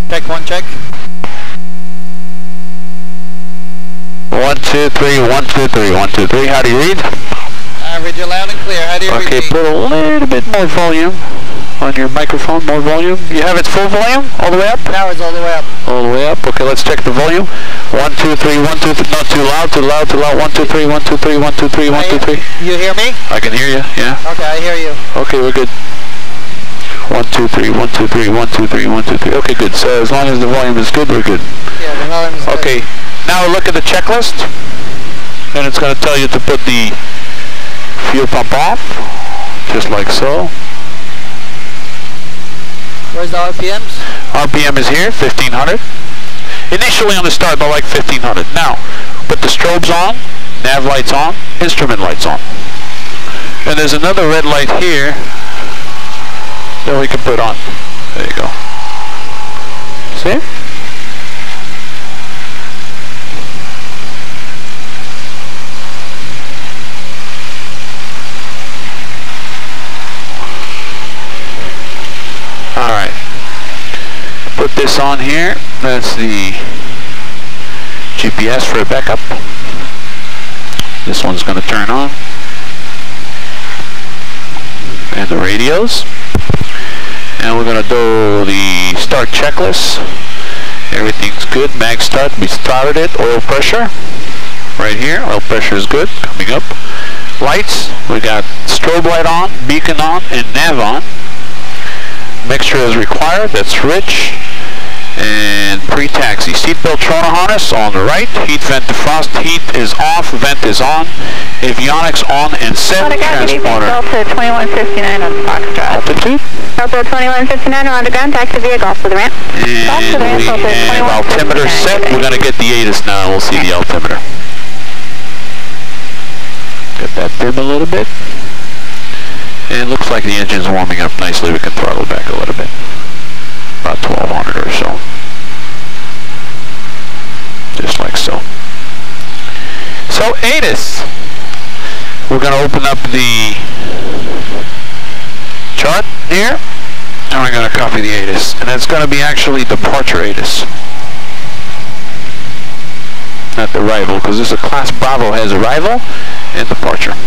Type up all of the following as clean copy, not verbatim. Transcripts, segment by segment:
Check 1, check. 1, 2, 3, 1, 2, 3, 1, 2, 3. How do you read? I read you loud and clear. How do you read me? Okay, put a little bit more volume on your microphone, more volume. You have it full volume? All the way up? Now it's all the way up. All the way up. Okay, let's check the volume. 1, 2, 3, 1, 2, 3. Not too loud, too loud, too loud. 1, 2, 3, 1, 2, 3, 1, 2, 3, 1, 2, 3. You hear me? I can hear you, yeah. Okay, I hear you. Okay, we're good. 1, 2, 3, 1, 2, 3, 1, 2, 3, 1, 2, 3. Okay, good. So as long as the volume is good, we're good. Yeah, the volume is good. Okay, now look at the checklist. And it's going to tell you to put the fuel pump off, just like so. Where's the RPMs? RPM is here, 1500. Initially on the start, they're like 1500. Now, put the strobes on, nav lights on, instrument lights on. And there's another red light here that we can put on. There you go. See? Alright. Put this on here. That's the GPS for a backup. This one's going to turn on. And the radios. And we're going to do the start checklist. Everything's good. Mag start. We started it. Oil pressure. Right here. Oil pressure is good. Coming up. Lights. We got strobe light on, beacon on, and nav on. Mixture is required. That's rich. And pre-taxi. Seatbelt Trona harness on the right. Heat vent defrost. Heat is off. Vent is on. Avionics on and set. Transponder. Delta 2159 on Foxtrot. Altitude. Delta 2159 on the ground. Back to vehicle for the ramp. And we have altimeter set. We're going to get the ATIS now and we'll see the altimeter. Get that dim a little bit. And it looks like the engine's warming up nicely. We can throttle back a little bit. About 1200 or so. Just like so. So ATIS. We're going to open up the chart here. And we're going to copy the ATIS. And it's going to be actually departure ATIS. Not the arrival, because this is a class Bravo has arrival and departure.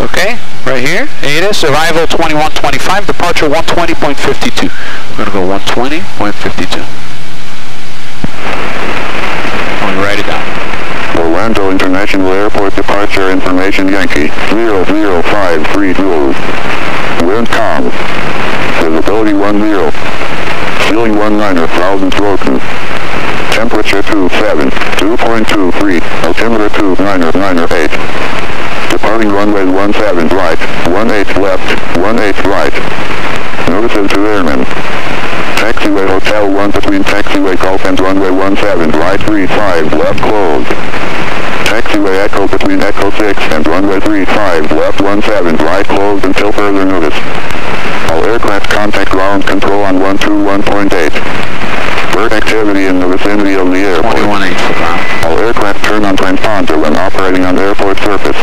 Okay, right here, ATIS, arrival 2125, departure 120.52. We're going to go 120.52. We'll write it down. Orlando International Airport departure information Yankee 00532. Wind calm. Visibility 10. Ceiling 19,000 broken. Temperature 27, 2.23, altimeter 2998. Departing runway 17 right, 18 left, 18 right. Notices to airmen. Taxiway Hotel 1 between Taxiway Gulf and runway 17 right 35 left closed. Taxiway Echo between Echo 6 and runway 35 left 17 right closed until further notice. All aircraft contact ground control on 121.8. Bird activity in the vicinity of the airport. 21.8 for ground. All aircraft turn on transponder when operating on airport surface.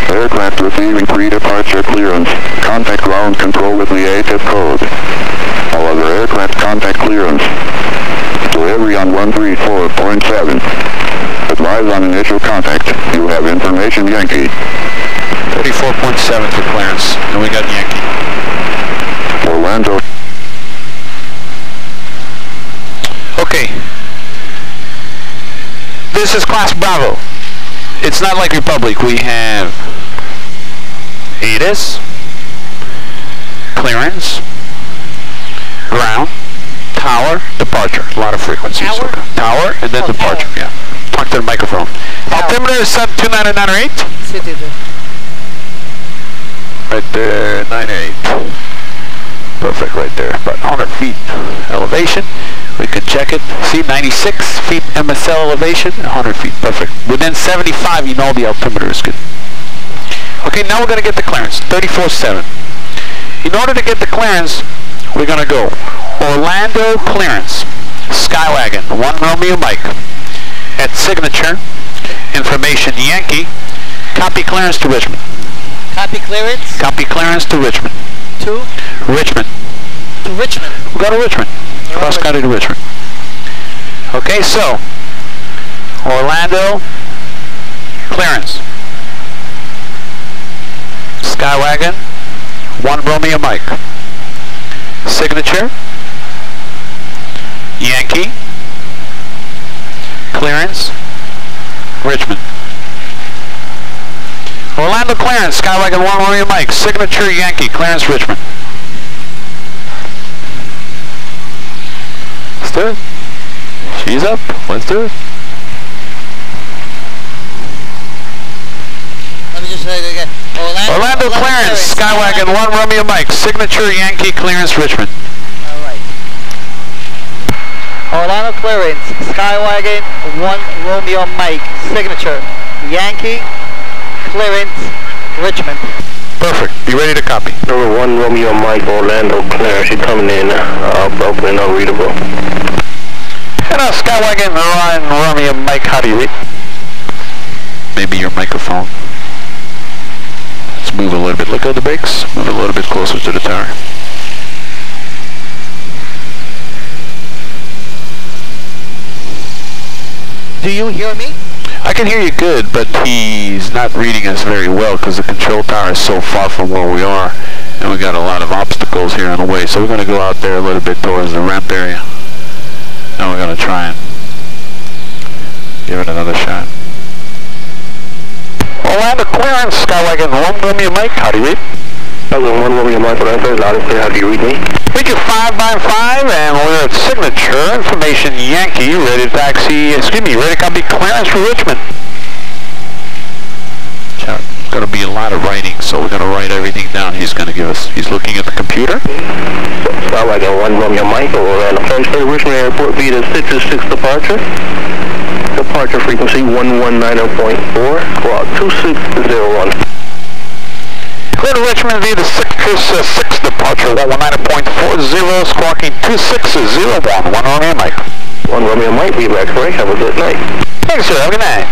Aircraft receiving pre-departure clearance. Contact ground control with the ATIS code. All other aircraft contact clearance. Delivery on 134.7. Advise on initial contact. You have information Yankee. 34.7 for clearance. And we got Yankee. Orlando. Okay. This is class Bravo. It's not like Republic. We have ATIS, clearance, ground, tower, departure. A lot of frequencies. Tower? Tower and then departure. Tower. Yeah. Talk to the microphone. Altimeter is set 29908. City there. Right there, 98. Perfect right there. About 100 feet elevation. We can check it. See, 96 feet MSL elevation, 100 feet. Perfect. Within 75, you know the altimeter is good. Okay, now we're going to get the clearance. 34.7. In order to get the clearance, we're going to go Orlando clearance. Skywagon, 1 Romeo Mike. At signature, information Yankee. Copy clearance to Richmond. Copy clearance. Copy clearance to Richmond. To Richmond. Richmond. We go to Richmond. Cross country to Richmond. Okay, so Orlando clearance. Skywagon 1 Romeo Mike. Signature Yankee clearance Richmond. Orlando clearance Skywagon 1 Romeo Mike. Signature Yankee clearance Richmond. Let's do it. She's up. Let's do it. Let me just say it again. Orlando clearance Skywagon 1 Romeo Mike. Signature Yankee clearance Richmond. All right. Orlando clearance Skywagon 1 Romeo Mike. Signature Yankee clearance Richmond. Perfect. Be ready to copy. Number 1 Romeo Mike, Orlando clearance. You're coming in broken and unreadable. And Skywagon 1 Romeo Mike. How do you read? Maybe your microphone. Let's move a little bit. Look at the brakes. Move a little bit closer to the tower. Do you hear me? I can hear you good, but he's not reading us very well because the control tower is so far from where we are, and we got a lot of obstacles here on the way. So we're going to go out there a little bit towards the ramp area, and we're going to try and give it another shot. Orlando clearance, Skywagon 1 Romeo Mike. How do you read? Skywagon 1 Romeo Mike, Orlando, loud and clear. How do you read me? Read your 5x5, and we're at Signature Information Yankee, ready to taxi, ready to copy clearance for Richmond. It's going to be a lot of writing, so we're going to write everything down he's going to give us. He's looking at the computer. Skywagon 1 Romeo Mike, Orlando clearance for Richmond Airport via 626 departure. Departure frequency 119.4, clock 2601. Clear to Richmond via the 626 departure 119.40, squawking 2601. 1 Romeo Mike. 1 Romeo Mike, be back correct. Have a good night. Thanks, sir. Have a good night.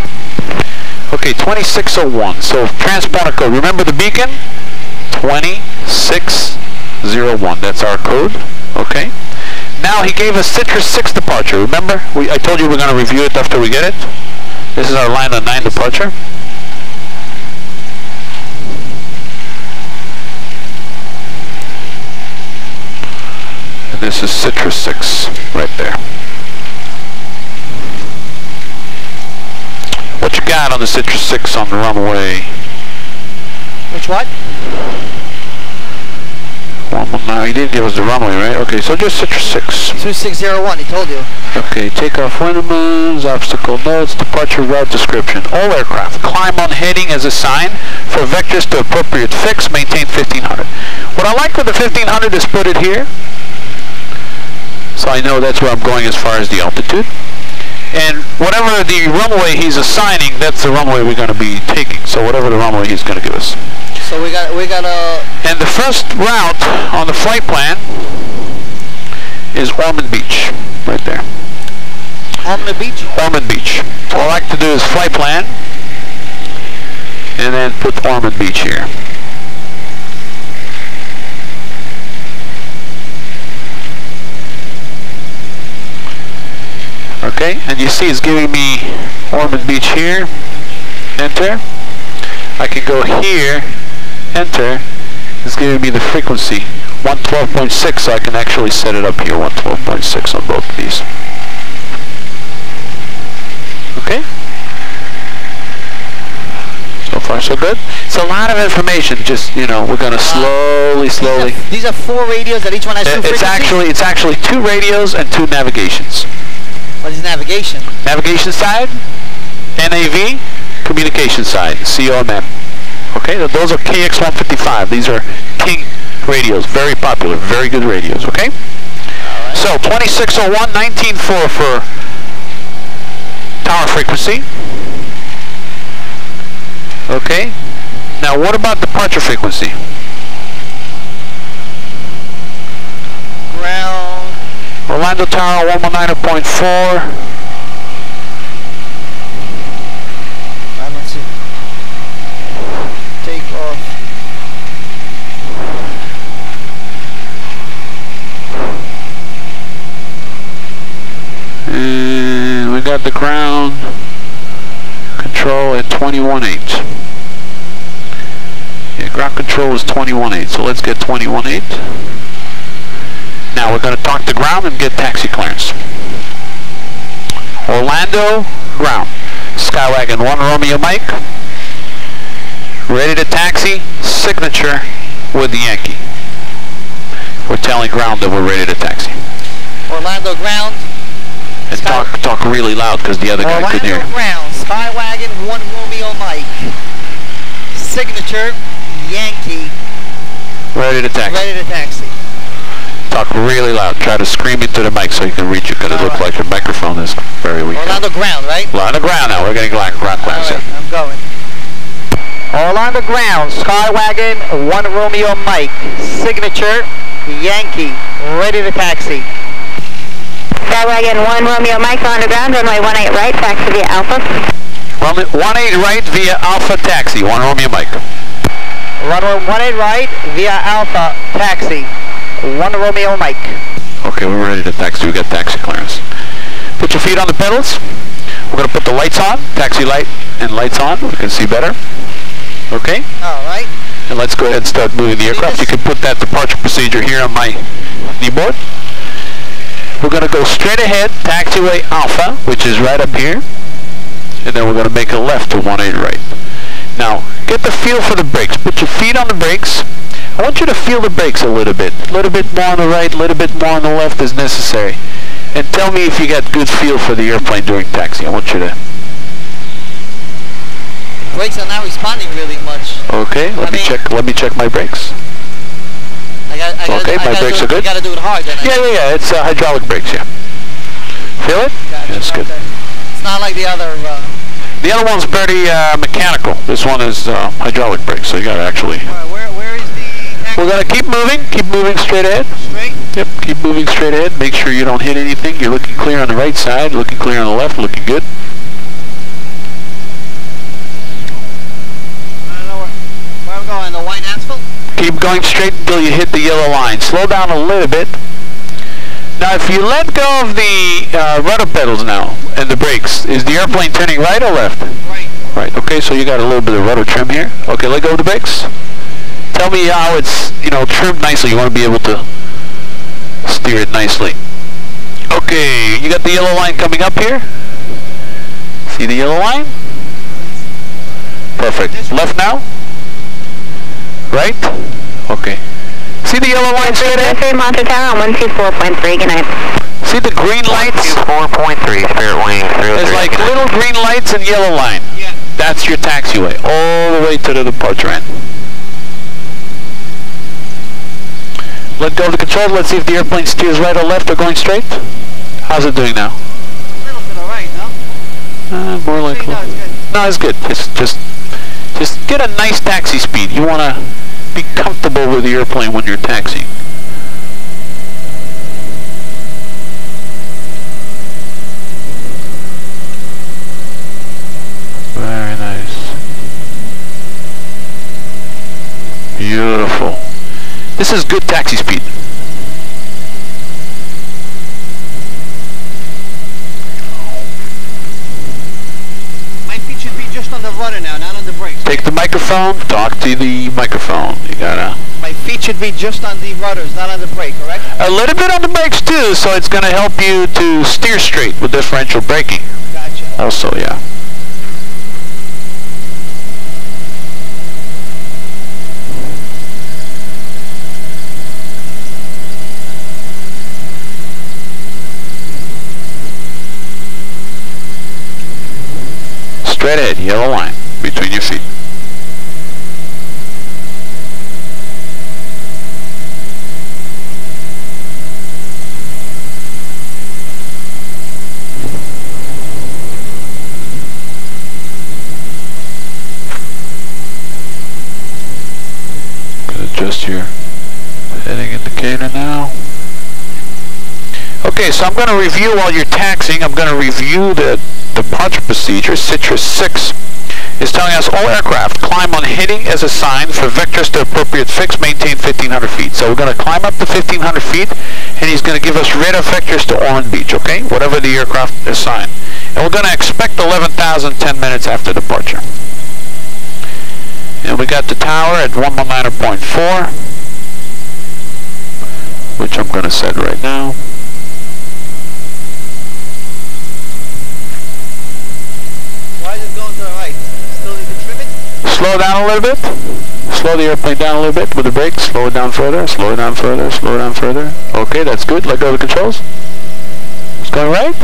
Okay, 2601. So transponder code. Remember the beacon? 2601. That's our code. Okay. Now he gave us Citrus 6 departure. Remember? I told you we're going to review it after we get it. This is our line of 9 departure. And this is Citrus 6 right there. What you got on the Citrus 6 on the runway? Which what? No, he didn't give us the runway, right? Okay, so just Citrus 6. 2601, he told you. Okay, takeoff minimums, obstacle notes, departure route description. All aircraft, climb on heading as assigned for vectors to appropriate fix, maintain 1500. What I like with the 1500 is put it here. So I know that's where I'm going as far as the altitude. And whatever the runway he's assigning, that's the runway we're going to be taking. So whatever the runway he's going to give us. So we got a... And the first route on the flight plan is Ormond Beach, right there. Ormond Beach? Ormond Beach. So all I like to do is flight plan, and then put Ormond Beach here. Okay, and you see it's giving me Ormond Beach here. Enter. I can go here. Enter. It's giving me the frequency 112.6, so I can actually set it up here 112.6 on both of these. Okay. So far so good. It's a lot of information. Just, you know, we're gonna slowly. These are 4 radios that each one has 2 frequencies? It's actually 2 radios and 2 navigations. What is navigation? Navigation side, NAV, communication side, COMM. Okay, those are KX155. These are King radios, very popular, very good radios. Okay. Right. So 2601, 19.4 for tower frequency. Okay. Now what about departure frequency? Ground. Orlando Tower 119.4. Take off. got the ground control at 21.8. Yeah, ground control is 21.8, so let's get 21.8. Now we're going to talk to ground and get taxi clearance. Orlando, ground. Skywagon 1 Romeo Mike. Ready to taxi, signature with the Yankee. We're telling ground that we're ready to taxi. Orlando ground. And talk really loud because the other guy couldn't hear. Orlando ground. Skywagon 1 Romeo Mike. Signature Yankee. Ready to taxi. Ready to taxi. Talk really loud. Try to scream into the mic so you can reach it because it looks like your microphone is very weak. Orlando ground, right? Orlando ground now. We're getting ground clearance. Right, I'm going. Orlando ground. Skywagon 1 Romeo Mike. Signature Yankee. Ready to taxi. Skywagon 1 Romeo Mike on the ground, runway 18 right, taxi via Alpha. 18 right via Alpha taxi. 1 Romeo Mike. Runway 18 right via Alpha taxi. 1 Romeo Mike. Okay, we're ready to taxi. We got taxi clearance. Put your feet on the pedals. We're going to put the lights on. Taxi light and lights on. We can see better. Okay? All right. And let's go ahead and start moving the aircraft. You can put that departure procedure here on my kneeboard. We're going to go straight ahead, taxiway Alpha, which is right up here. And then we're going to make a left to 18 right. Now, get the feel for the brakes. Put your feet on the brakes. I want you to feel the brakes a little bit. A little bit more on the right, a little bit more on the left is necessary. And tell me if you got good feel for the airplane during taxi. I want you to... Brakes are not responding really much. Okay, let me check my brakes. Okay, my brakes are good. You gotta do it hard then. Yeah. It's hydraulic brakes, yeah. Feel it? Gotcha, That's good. It's not like the other... The other one's very mechanical. This one is hydraulic brakes, so you gotta actually... Where is the... We're gonna keep moving straight ahead. Straight? Yep, keep moving straight ahead. Make sure you don't hit anything. You're looking clear on the right side, looking clear on the left, looking good. I don't know where I'm going, the white asphalt? Keep going straight until you hit the yellow line. Slow down a little bit. Now, if you let go of the rudder pedals now and the brakes, is the airplane turning right or left? Right. Right. Okay, so you got a little bit of rudder trim here. Okay, let go of the brakes. Tell me how it's, trimmed nicely. You want to be able to steer it nicely. Okay, you got the yellow line coming up here. See the yellow line? Perfect. Left now? Right? Okay. See the yellow line straight ahead? 3 Monte Tower on 124.3, good night. See the green lights? 4.3, Spirit Wing 303. There's like little green lights and yellow line. Yeah. That's your taxiway, all the way to the departure end. Let go of the controls. Let's see if the airplane steers right or left or going straight. How's it doing now? A little bit alright, no? More like... No, it's good. No, it's good. Just get a nice taxi speed. You want to be comfortable with the airplane when you're taxiing. Very nice. Beautiful. This is good taxi speed. My feet should be just on the rudder now, not on the brakes. Take the microphone, talk to the microphone. You gotta... My feet should be just on the rudders, not on the brake, correct? A little bit on the brakes too, so it's gonna help you to steer straight with differential braking. Gotcha. Also, yeah. Straight ahead, yellow line between your feet. Adjust your heading indicator now. Okay, so I'm going to review while you're taxiing. I'm going to review the departure procedure. Citrus 6 is telling us all aircraft climb on heading as assigned for vectors to appropriate fix, maintain 1,500 feet. So we're going to climb up to 1,500 feet, and he's going to give us radar vectors to Orland Beach, okay? Whatever the aircraft is assigned. And we're going to expect 11,000 10 minutes after departure. And we got the tower at 119.4, which I'm going to set right now. Why is it going to the right? Still need to trim it? Slow down a little bit. Slow the airplane down a little bit with the brakes. Slow it down further. Slow it down further. Slow it down further. Okay, that's good. Let go of the controls. It's going right.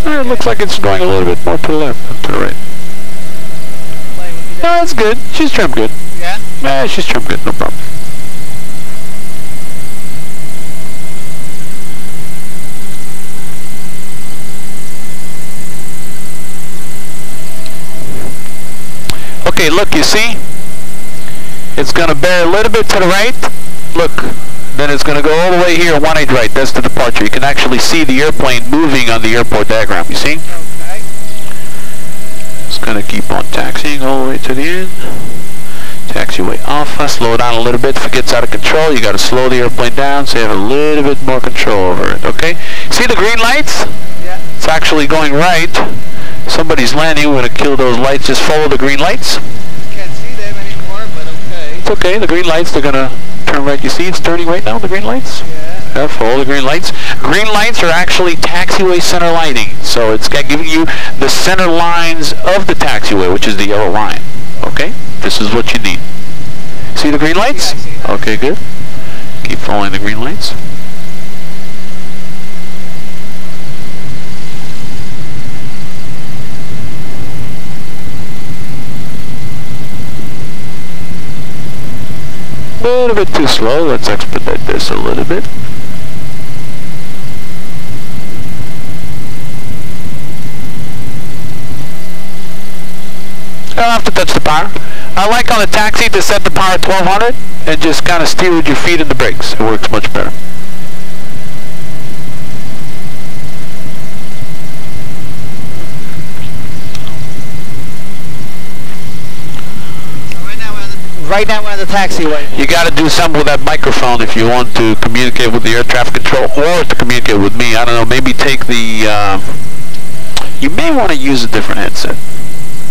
It looks like it's going a little bit more to the left than to the right. No, that's good. She's trimmed good. Yeah? Yeah, she's trimmed good. No problem. Okay, look, you see? It's going to bear a little bit to the right. Look, then it's going to go all the way here, 18 right. That's the departure. You can actually see the airplane moving on the airport diagram, you see? Okay. It's going to keep on taxiing all the way to the end. Taxiway Alpha, slow down a little bit. If it gets out of control, you got to slow the airplane down so you have a little bit more control over it, okay? See the green lights? Yeah. It's actually going right. Somebody's landing. We're going to kill those lights. Just follow the green lights. Can't see them anymore, but okay. It's okay. The green lights, they're going to turn right. You see it's turning right now, the green lights? Yeah. Follow the green lights. Green lights are actually taxiway center lighting. So it's giving you the center lines of the taxiway, which is the yellow line. Okay? This is what you need. See the green lights? Yeah, I see that. Okay, good. Keep following the green lights. A little bit too slow. Let's expedite this a little bit. I don't have to touch the power. I like on the taxi to set the power at 1200 and just kind of steer with your feet and the brakes. It works much better. Right now we're on the taxiway. You got to do something with that microphone if you want to communicate with the air traffic control or to communicate with me. I don't know, maybe take the, you may want to use a different headset.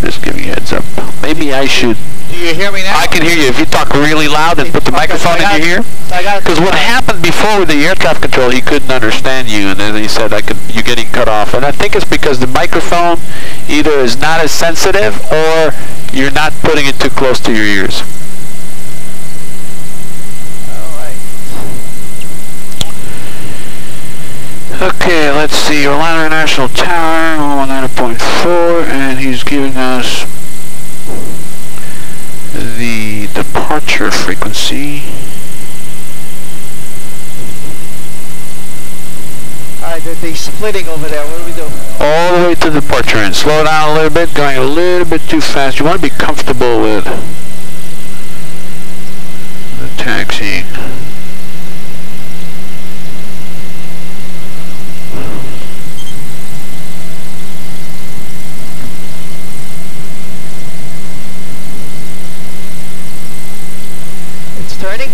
Just giving you a heads up. Maybe I should. Do you hear me now? I can hear you. If you talk really loud and put the microphone in your ear. Because what happened before with the air traffic control, he couldn't understand you, and then he said, you're getting cut off. And I think it's because the microphone either is not as sensitive or you're not putting it too close to your ears. Okay, let's see, Orlando International Tower, 119.4, and he's giving us the departure frequency. Alright, they're splitting over there. What do we do? All the way to the departure end. Slow down a little bit, going a little bit too fast. You want to be comfortable with the taxi. Turning?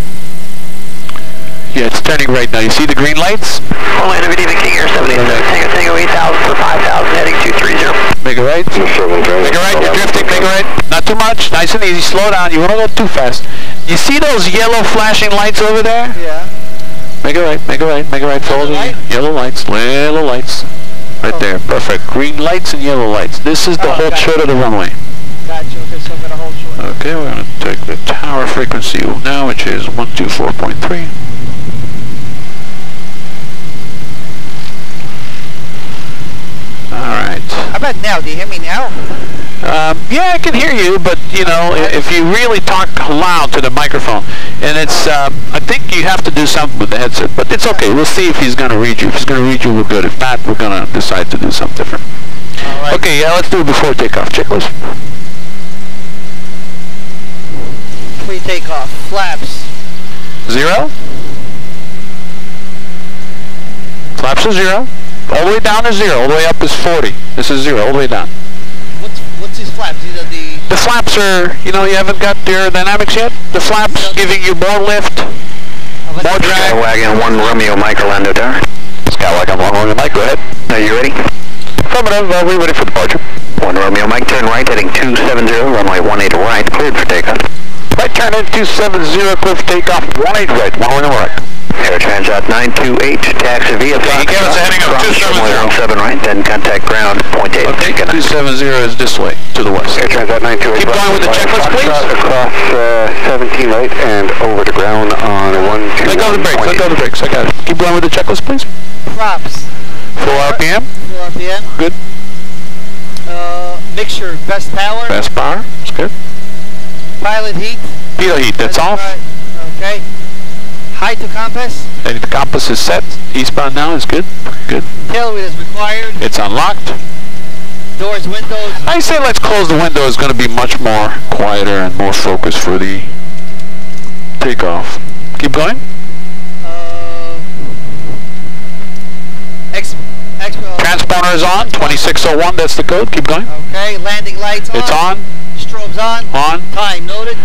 Yeah, it's turning right now. You see the green lights? Orlando, good evening, King Air 787, Tango 8000 for 5,000, heading 230. Make it right. Make it right, you're drifting, make it right. Not too much, nice and easy, slow down. You won't go too fast. You see those yellow flashing lights over there? Yeah. Make it right, make it right, make it right. Follow the yellow lights, little lights. Right there, perfect. Green lights and yellow lights. This is the whole short of the runway. Gotcha, okay, so I'm going to hold short. Okay, we're going to take the tower frequency now, which is 124.3. Alright. How about now? Do you hear me now? Yeah, I can hear you, but, you know, if you really talk loud to the microphone, and it's, I think you have to do something with the headset, but it's okay. We'll see if he's going to read you. If he's going to read you, we're good. If not, we're going to decide to do something different. All right. Okay, yeah, let's do it before takeoff. Checklist. Pre-takeoff. Flaps. 0. Flaps are 0. All the way down is 0. All the way up is 40. This is 0. All the way down. What's these flaps? These are the The flaps are, you haven't got the aerodynamics yet. The flaps giving you more lift, more drag. Skywagon 1 Romeo Mike, Orlando Tower. Skywagon 1 Romeo Mike, go ahead. Are you ready? Affirmative, we're ready for departure. 1 Romeo Mike, turn right, heading 270, runway 18 right, cleared for takeoff. Right turn in 270, clear for takeoff, 18 right, 1 Romeo right. Air Transat 928, taxi via Fox. He gave us a heading of 270. 17 right, then contact ground, point 8. Okay, 270 is this way, to the west. Air Transat 928. Keep going with the checklist, please. Across 17 right and over to ground on 121. Let go of the brakes, let go of the brakes, I got it. Keep going with the checklist, please. Props. 4 RPM. 4 RPM. Good. Mixture, best power. Best power, that's good. Pilot heat. Pilot heat, that's off. Okay. Height to compass. And the compass is set. Eastbound now is good. Good. Tail wheel is required. It's unlocked. Doors, windows. I say let's close the window. It's going to be much more quieter and more focused for the takeoff. Keep going. Transponder is on. 2601, that's the code. Keep going. Okay. Landing lights on. It's on. Strobes on. On. Time noted.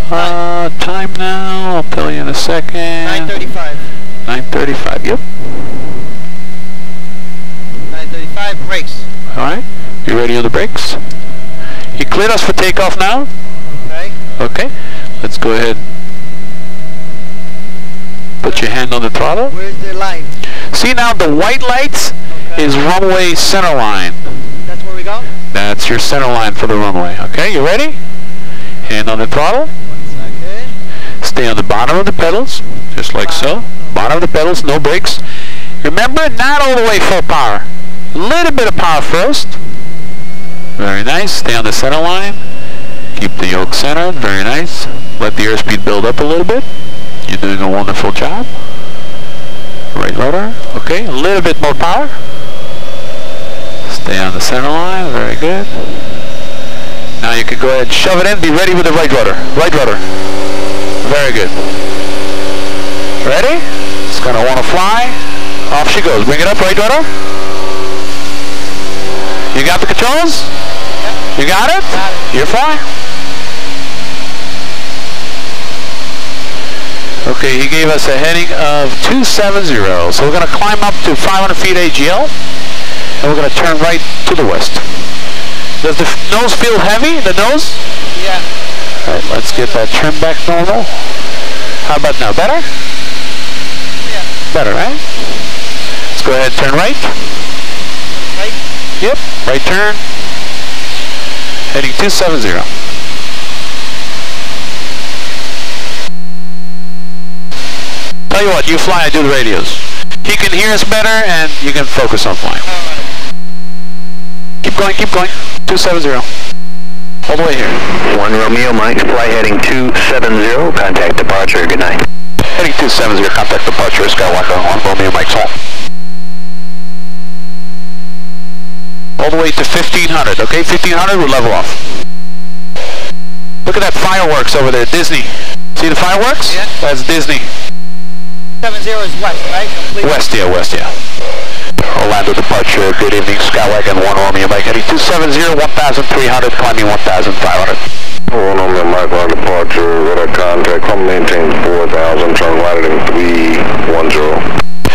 Time now, I'll tell you in a second. 9:35. 9:35, yep. 9:35, brakes. Alright, you ready on the brakes? You cleared us for takeoff now? Okay. Okay, let's go ahead. Put your hand on the throttle. Where's the line? See now the white lights is runway center line. That's where we go? That's your center line for the runway. Okay, you ready? Hand on the throttle. Stay on the bottom of the pedals, just like so. Bottom of the pedals, no brakes. Remember, not all the way full power. A little bit of power first. Very nice. Stay on the center line. Keep the yoke centered. Very nice. Let the airspeed build up a little bit. You're doing a wonderful job. Right rudder. Okay, a little bit more power. Stay on the center line. Very good. Now you can go ahead and shove it in. Be ready with the right rudder. Right rudder. Very good. Ready? It's going to want to fly. Off she goes. Bring it up, right rudder. You got the controls? You got it? You're fine. Okay, he gave us a heading of 270. So we're going to climb up to 500 feet AGL. And we're going to turn right to the west. Does the nose feel heavy, the nose? Yeah. Alright, let's get that trim back normal. How about now? Better? Yeah. Better, right? Let's go ahead and turn right. Right? Yep, right turn. Heading 270. Tell you what, you fly, I do the radios. He can hear us better and you can focus on flying. Alright. Keep going, keep going. 270. All the way here. 1 Romeo Mike, fly heading 270, contact departure, good night. Heading 270, contact departure, Skywalker 1 Romeo Mike's home. All the way to 1500, okay? 1500, we'll level off. Look at that fireworks over there, Disney. See the fireworks? Yeah. That's Disney. 70 is west, right? Completely. West, yeah, west, yeah. Orlando departure, good evening, Skywagon 1 Romeo Mike, heading 270, 1,300, climbing 1,500. 1 Romeo Mike on departure, radar contact, climb maintain 4,000, turn right heading 310.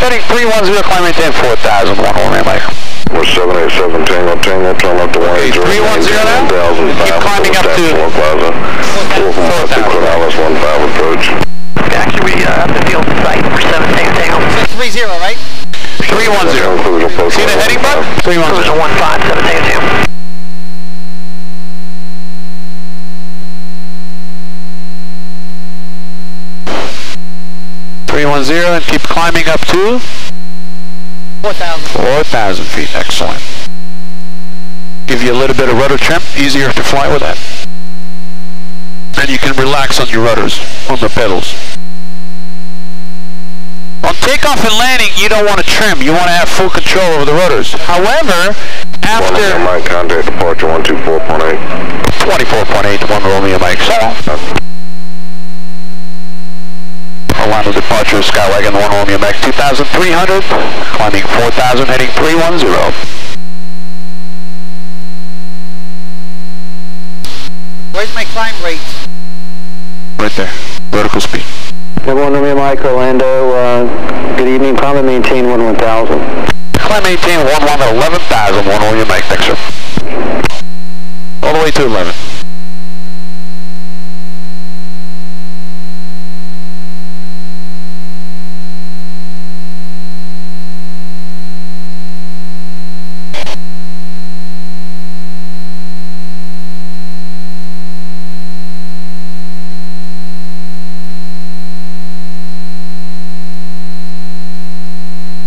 Heading 310, climb maintain 4,000, 1 Romeo Mike. We're 787 Tango Tango, turn left to 180. Okay, 310 now? Keep climbing up to 4,000. 4,000. 15 approach. Taxi, we have the field site for 7 Tango. 30, right? 310. See the heading button? 310. 15, 7 Tango. 310 and keep climbing up to 4,000 feet. Excellent. Give you a little bit of rudder trim, easier to fly with that. And you can relax on your rudders, on the pedals. On takeoff and landing, you don't want to trim. You want to have full control over the rudders. However, after... Mike, contact departure 124.8. 24.8, 1 Romeo Mike. Orlando departure, Skywagon 1 Romeo Mike, 2,300, climbing 4,000, heading 310. Where's my climb rate? Right there. Vertical speed. Number 1 Romeo Mike, Orlando. Good evening. Climb and maintain 11,000. Climb maintain 11,000. 1 Romeo Mike. Thanks, sir. All the way to 11.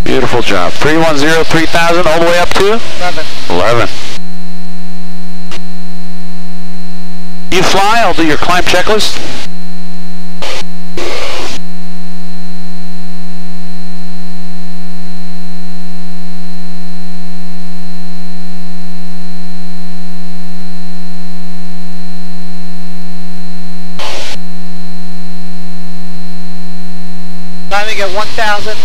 Beautiful job. 310, 3,000, all the way up to? 11. You fly, I'll do your climb checklist. Climbing at 1,000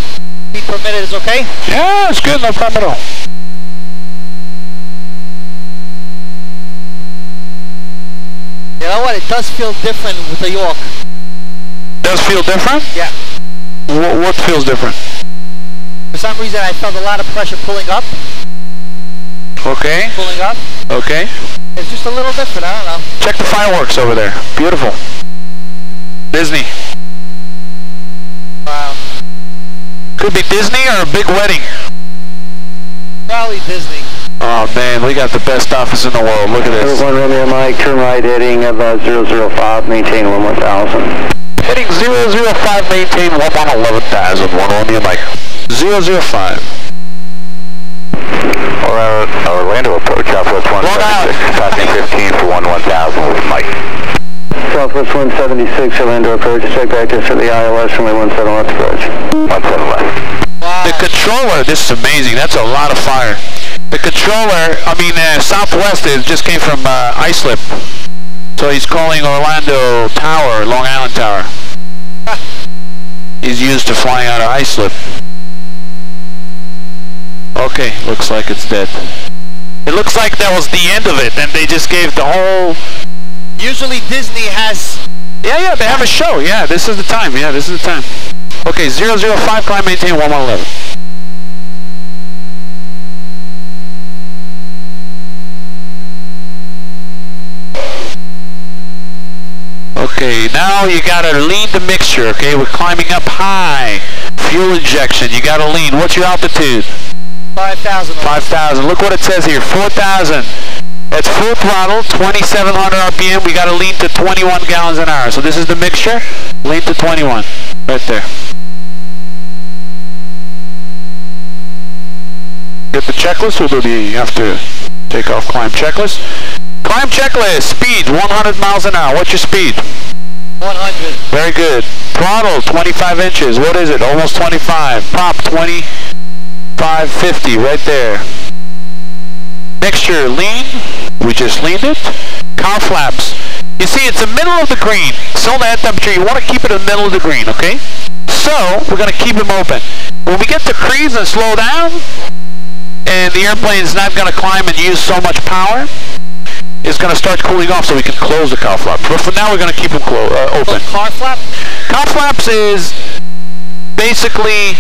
feet per minute is okay? Yeah, it's good, no problem at all. You know what? It does feel different with the York. Does feel different? Yeah. What feels different? For some reason, I felt a lot of pressure pulling up. Okay. Pulling up. Okay. It's just a little different. I don't know. Check the fireworks over there. Beautiful. Disney. Wow. Could be Disney or a big wedding. Probably Disney. Oh man, we got the best office in the world. Look at this. Number 1 Romeo Mike, turn right heading of 005, maintain 11,000. Heading 005, maintain 11,000. 1 Romeo Mike. 005. Orlando approach, Southwest 176, passing 15 for 11,000 with Mike. Southwest 176, Orlando approach, check back just for the ILS, runway 17 left approach. 17 left. Wow. The controller, this is amazing. That's a lot of fire. The controller, Southwest just came from Islip. So he's calling Orlando Tower, Long Island Tower. He's used to flying out of Islip. Okay, looks like it's dead. It looks like that was the end of it, and they just gave the whole... Usually Disney has... Yeah, they have a show. Yeah, this is the time. Yeah, this is the time. Okay, 005, climb, maintain 1111. Okay, now you gotta lean the mixture, okay? We're climbing up high. Fuel injection, you gotta lean. What's your altitude? 5,000. 5,000. Look what it says here, 4,000. That's full throttle, 2,700 RPM. We gotta lean to 21 gallons an hour. So this is the mixture. Lean to 21, right there. Get the checklist. We'll do the after takeoff climb checklist. Climb checklist. Speed 100 miles an hour. What's your speed? 100. Very good. Throttle 25 inches. What is it? Almost 25. Prop 2550 right there. Mixture lean. We just leaned it. Cowl flaps. You see, it's the middle of the green. So that temperature, you want to keep it in the middle of the green, okay? So we're going to keep them open. When we get to cruise and slow down, and the airplane is not going to climb and use so much power, it's going to start cooling off so we can close the cowl flap. But for now, we're going to keep them open. Car flap? Cowl flaps is basically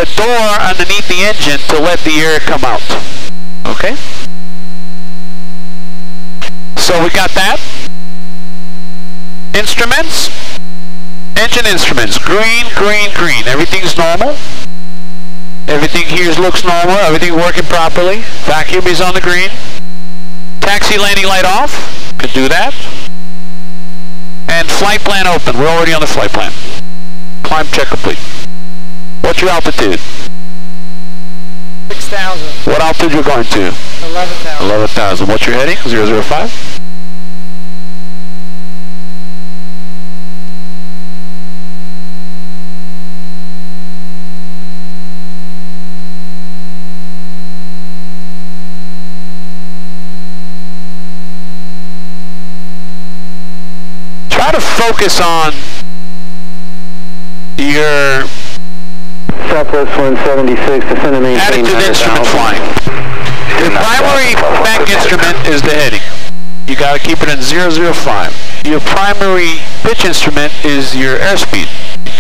a door underneath the engine to let the air come out. Okay? So we got that. Instruments. Engine instruments. Green, green, green. Everything's normal. Everything here looks normal. Everything working properly. Vacuum is on the green. Taxi landing light off. Could do that. And flight plan open. We're already on the flight plan. Climb check complete. What's your altitude? 6,000. What altitude you're going to? 11,000. 11,000. What's your heading? 005? Try to focus on your Southwest 176, descend and maintain attitude instrument 9,000. flying. The primary back instrument is the heading. you got to keep it in 005. Your primary pitch instrument is your airspeed.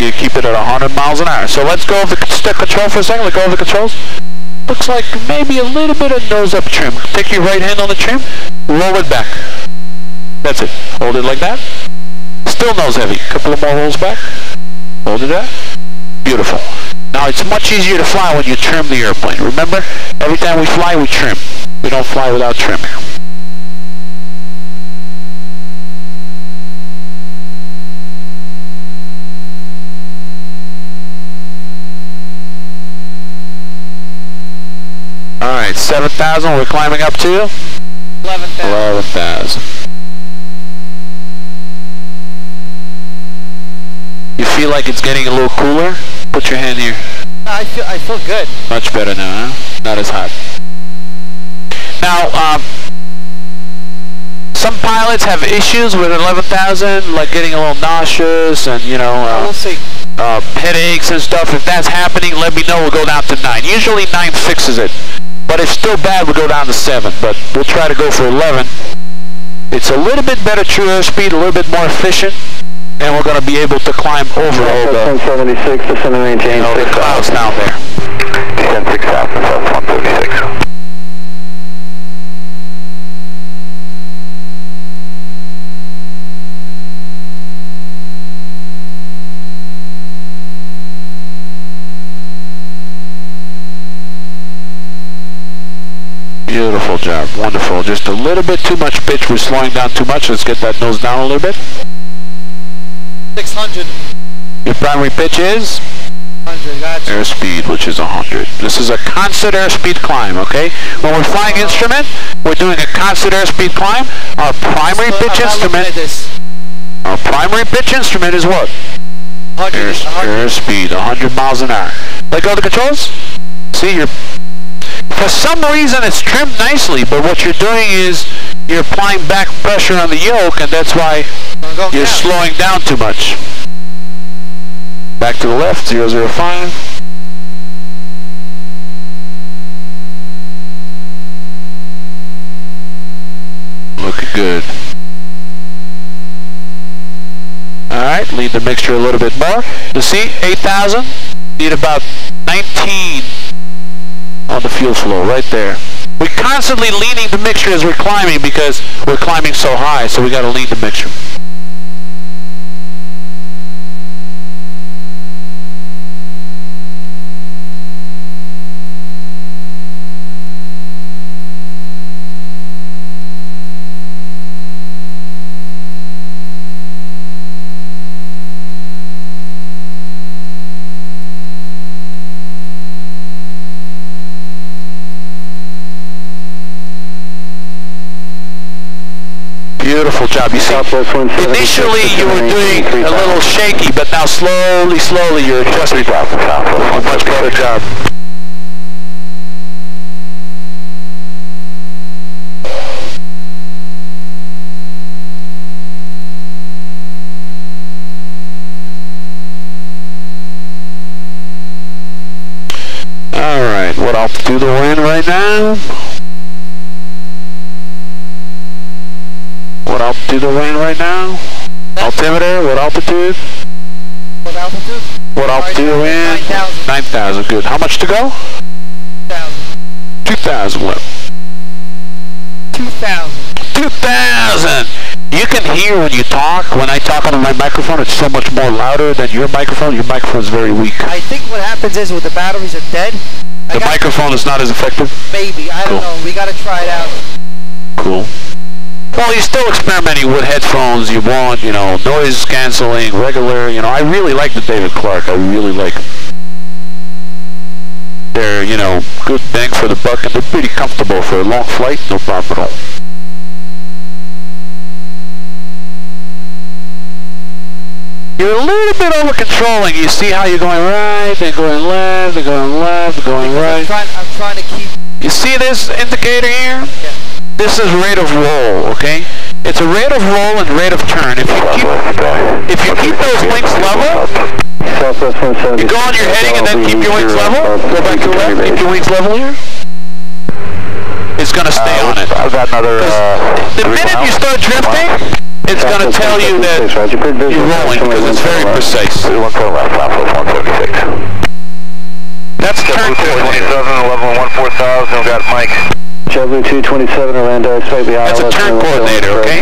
You keep it at 100 miles an hour. So let's go over the control for a second. Let's go over the controls. Looks like maybe a little bit of nose up trim. Take your right hand on the trim, roll it back. That's it. Hold it like that. Still nose heavy. Couple of more rolls back. Hold it there. Beautiful. Now it's much easier to fly when you trim the airplane. Remember, every time we fly, we trim. We don't fly without trim. Alright, 7,000. We're climbing up to 11,000. You feel like it's getting a little cooler? Put your hand here. I feel good. Much better now, huh? Not as hot. Now, some pilots have issues with 11,000, like getting a little nauseous and, you know, we'll see. Headaches and stuff. If that's happening, let me know. We'll go down to 9. Usually 9 fixes it. But if still bad, we'll go down to 7. But we'll try to go for 11. It's a little bit better true airspeed, a little bit more efficient. And we're going to be able to climb over all the 176, descending maintain, the clouds down there. Descend 6,000, south 136. Beautiful job, wonderful. Just a little bit too much pitch. We're slowing down too much. Let's get that nose down a little bit. 600. Your primary pitch is? 100, gotcha. Airspeed, which is 100. This is a constant airspeed climb, okay? When we're flying instrument, we're doing a constant airspeed climb. Our primary pitch instrument. Our primary pitch instrument is what? 100. Airspeed, 100 miles an hour. Let go of the controls. See, for some reason it's trimmed nicely, but what you're doing is you're applying back pressure on the yoke, and that's why you're slowing down too much. Back to the left, 005. Looking good. Alright, lean the mixture a little bit more. You see, 8,000. Need about 19 on the fuel flow, right there. We're constantly leaning the mixture as we're climbing because we're climbing so high, so we got to lean the mixture. Beautiful job. You see, initially you were doing a little shaky, but now slowly you're adjusting. A much better job. Alright, what altitude we're in right now? What altitude are we in right now? Altimeter, what altitude? What altitude? What altitude are we in? 9,000. 9,000, good. How much to go? 2,000 left. 2,000. 2,000! You can hear when you talk. When I talk on my microphone, it's so much more louder than your microphone. Your microphone is very weak. I think what happens is when the batteries are dead, The microphone is not as effective? Maybe, I don't know. We gotta try it out. Cool. Well, you're still experimenting with headphones. You want, you know, noise canceling, regular, you know. I really like the David Clark. I really like them. They're, you know, good bang for the buck, and they're pretty comfortable for a long flight. No problem at all. You're a little bit over controlling. You see how you're going right, then going left, then going left, going right. I'm trying to keep... You see this indicator here? Yeah. This is rate of roll, okay? It's a rate of roll and rate of turn. If you keep those wings level, you go on your heading and then keep your wings level. Go back to left, keep your wings level here. is going to stay on it. I've got another... the minute you start drifting, it's going to tell you that you're rolling because it's very precise. 1 left, Southwest 176. That's turn coordinator. 11 we got Mike. JetBlue 227 Orlando, expect the That's a turn coordinator, okay?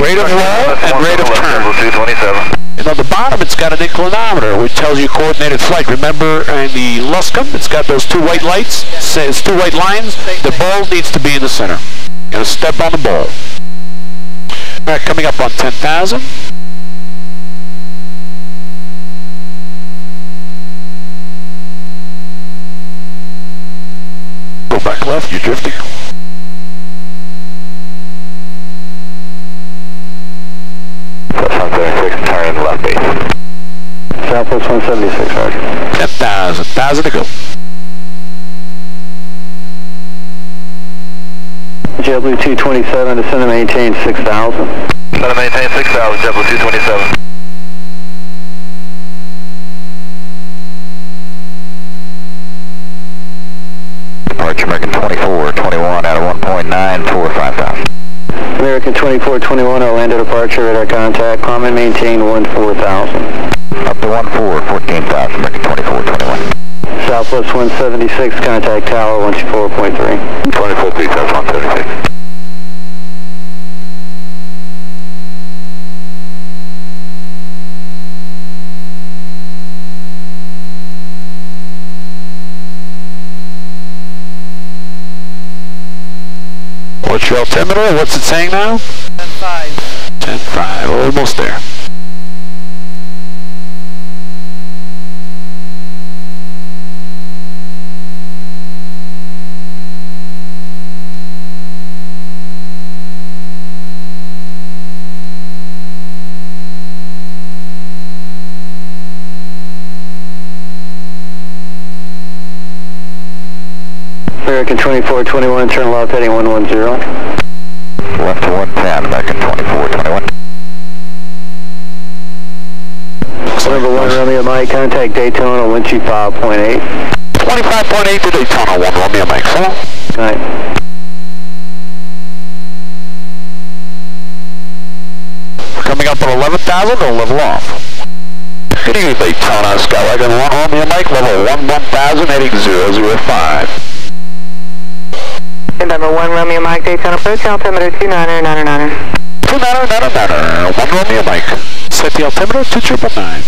Rate of roll and rate of turn. 227. And on the bottom, it's got an inclinometer, which tells you coordinated flight. Remember, in the Luscombe, it's got those 2 white lights. It says 2 white lines. The ball needs to be in the center. Gonna step on the ball. All right, coming up on 10,000. Go back left, you're drifting. Turn left base. Southwest 176, Roger. 10,000, 1,000 to go. JetBlue 227, descend to maintain 6,000. Descend to maintain 6,000, JetBlue 227. Departure American 2421 out of 1.945,000. American 2421, Orlando departure, radar contact, climb and maintain 14,000. Up to 14,000, American 2421. Southwest 176, contact tower 124.3. 24 feet, that's 176. What's your altimeter? What's it saying now? 10-5. 10.5, almost there. American 2421, turn left heading 110. Left to 110, American 2421. Number 1 Romeo Mike, contact Daytona 125.8. 25.8 to Daytona, 1 Romeo Mike, so. Right. Coming up on 11,000, we'll level off. Good evening, Daytona, Skywagon 1 Romeo Mike, level 11,000, heading 005. Number 1 Romeo Mike, Daytona approach, altimeter 2999. 2999, 1 Romeo Mike. Set the altimeter to 999.